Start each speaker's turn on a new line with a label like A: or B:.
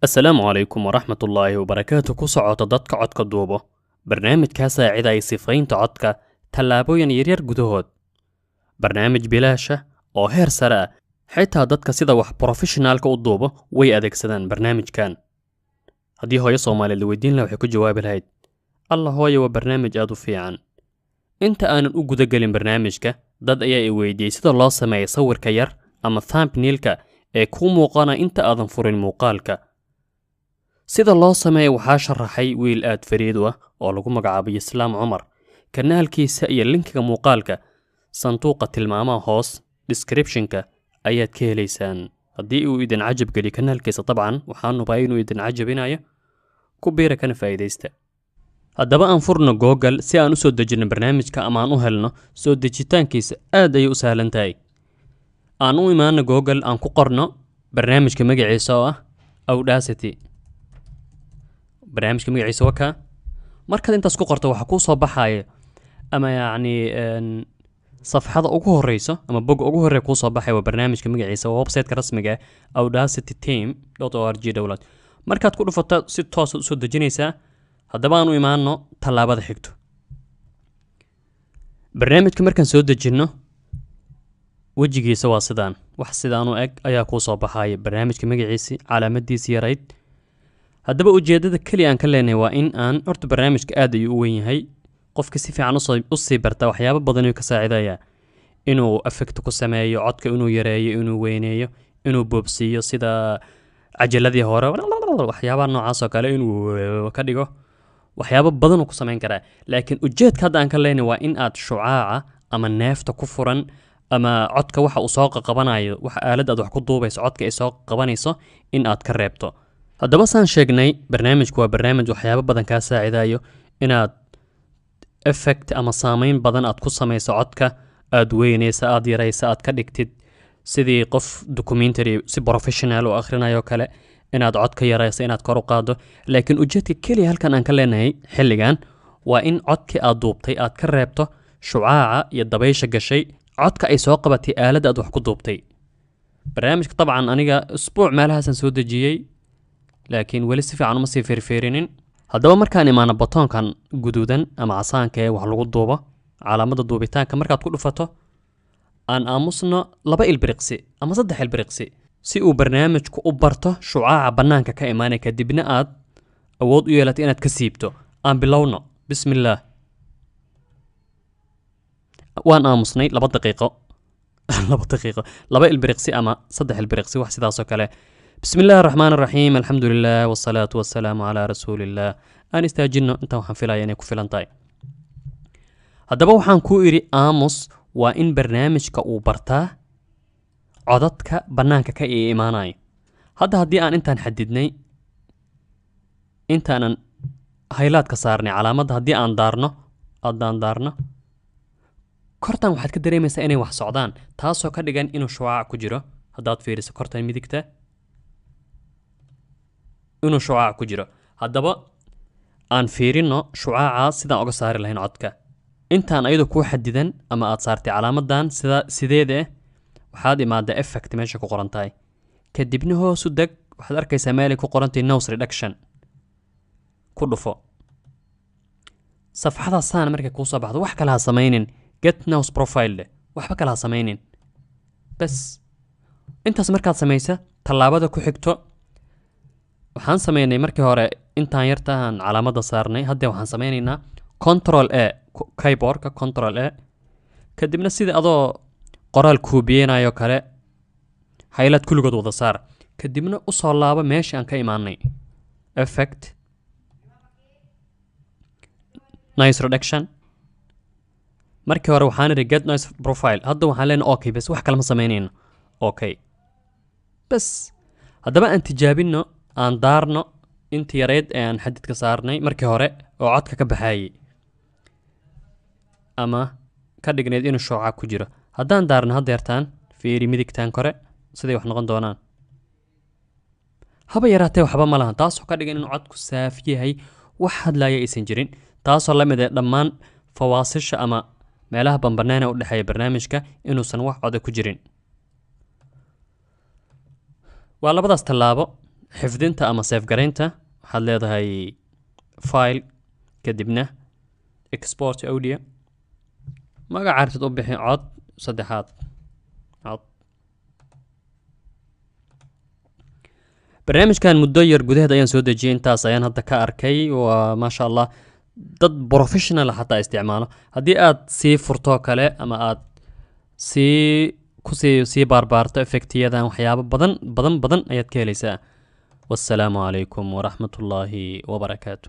A: asalaamu calaykum waraxmatullaahi wabarakaatu ku socota dadka codka duubo barnaamijkaa saacidaya sifaynta codka tallaabooyin yaryar gudahood barnaamij bilaasha oo heer sare ah xitaa dadka sida wax professionaalka u duubo way adeegsadaan barnaamijkan haddii hooyo soomaaliyeed la weydiin laha waxay ku jawaabi lahayd alla hooyo waa barnaamij aad u fiican inta aanan u gudagelin barnaamijka dad ayaa i weydiiyey sida loo sameeya sawirka yar ama thumbnailka ee kuu muuqana inta aadan furin muuqaalka sida loo sameeyo waxaa sharaxay wiil aad fariid u ah oo lagu magacaabay islaam cumar kanaalkiisa iyo linkiga muuqaalka sanduuqa tilmaamaha hoos descriptionka ayaad ka helaysaan haddii uu idin cajab geliyo kanaalkiisa dabcan waxaan hubaa inuu idin cajabinayo ku biira kana faa'iidaysta haddaba aan furno google si aan u soo dejino barnaamijka ama aan u helno soo dejitaankiisa aad ayay u sahlan tahay aan u imaano google aan ku qorno barnaamijka magaciisa oo ah Audacity barnaamijka magaciisa waa markaad intaas ku qorto waxa ku soo baxaya ama safxada ugu horeyso ama bog ugu horeeya ku soo baxay waa barnaamijka magaciisa waa website-ka rasmiga ah audacityteam.org dawlad markaad ku dhufato si toos ah u soo dejinaysaa haddaba aan u imaano tallaabada xigto barnaamijka markaan soo dejinno wejigiisa waa sidaan wax sidaan u eg ayaa ku soo baxaya barnaamijka magaciisa calaamadiisa yarayd haddaba ujeedada kaliya aan ka leenahay waa in aan horta barnaamijka aad ayuu u weyn yahay qofka si fiican u sii barta waxyaabo badan ayuu ka saacidayaa inuu effect ku sameeyo codka inuu yareeyo inuu weyneeyo inuu boobsiiyo sida cajaladii hore waxyaabaha noocaas oo kale inuu ka dhigo waxyaabo badan uu ku samayn karaa laakiin ujeedka hadda aan ka leenahay waa in aad shucaaca ama neefta ku furan ama codka waxa uu soo qabanayo waxa aalad aad wax ku duubayso codka ay soo qabanayso in aad ka reebto haddaba saan sheegnay barnaamijku waa barnaamij waxyaabo badan kaa saacidayo inaad effect ama saameyn badan aad ku samayso codka aad weynaysa aad yaraysa aad ka dhigtid sidii qof documentary si professional u akhrinayo kale inaad codka yarayso inaad kor u qaado laakiin ujeedka kaliya halkan aan ka leenahay xilligan waa in codkii aad duubtay aad ka reebto shucaaca iyo dabaysha gashay codka ay soo qabatay aalad aad wax ku duubtay barnaamijka dabcan aniga usbuuc meelahaasaan soo dejiyey laakiin weli si fiican uma sii feerfeerinin haddaba markaan imaano batoonkan guduudan ama casaanka ee wax lagu duubo calaamada duubitaanka markaad ku dhufato aan aamusno 2 ilbiriqsi ama 3 ilbiriqsi si uu barnaamijku u barto shucaaca bannaanka ka imaanaya kadibna aad awood u yeelato inaad ka siibto aan bilowno bismillaah waan aamusnay 2 daqiiqo 2 ilbiriqsi ama 3 ilbiriqsi wax sidaas oo kale بسم الله الرحمن الرحيم الحمد لله والصلاة والسلام على رسول الله أنا استاجنو أنت وحن فيلا يعني كفلان طاي هدبا وحن كو إري آموس وإن برنامج كأو برتا عددك بنانك كأي إيماناي هذا هدي أن أنت نحددني أنت أنا هايلات كسارني علامات هدي أن دارنا أدان دارنا كورتان واحد كدري مسا إني wax socdaan taasoo ka dhigan inuu shucaac ku jiro hadaad fiiriso kortan midigta inuu shucaac ku jiro haddaba aan fiirino shucaaca sidaan uga saari lahayn codka intaan ayadoo ku xadidan ama aad saartay calaamadan sideeda waxaad imaada effect meesha ku qoran tahay kadibna hoos u deg waxaad arkaysaa meel ay ku qoran tahay noise reduction ku dhufo safxada saan markay ku soo baxdo wax kale ha samaynin get noise profile waxba kale ha samaynin bas intaas markaad samaysa tallaabada ku xigto waxaan sameynay markii hore intaan yartaan calaamada saarnay hadda waxaan sameynaynaa control a keyboardka control a kadibna sida adoo qoraal kuubiyeenayo kale highlight kulligood wada saar kadibna u soo laabo meeshii aan ka imaanay effect noise reduction markii hore waxaan iri get noise profile hadda waxaan leenahay okay bas wax kale ma sameynayno okay bas haddaba aan tijaabino aan daarno intii yareed ee aan xadidka saarnay markii hore oo codka ka baxayay ama ka dhigneed inuu shucaac ku jiro haddaan daarno haddeertaan fiiri midigtaan kore siday wax noqon doonaan haba yaraatee waxba ma lahan taasoo ka dhigan inuu codku saaf yahay wax hadlaaya aysan jirin taasoo la mid ah dhammaan fawaasisha ama meelaha bambanaan u dhexeeya barnaamijka inuusan wax cod ku jirin waa labadaas tallaabo xifdinta ama save garaynta waxaad leedahay file kadibna export audio magaca artid u bixi cod saddexaad cod barnaamijkan muddo yar gudaheed ayaan soo dejiyay intaas ayaan hadda ka arkay waa maasha allah dad professional xataa isticmaalo haddii aad sii furto kale ama aad sii baarbaarto effectiyadan waxyaabo badan ayaad ka helaysaa wassalaamu calaykum waraxmatullaahi wabarakaatu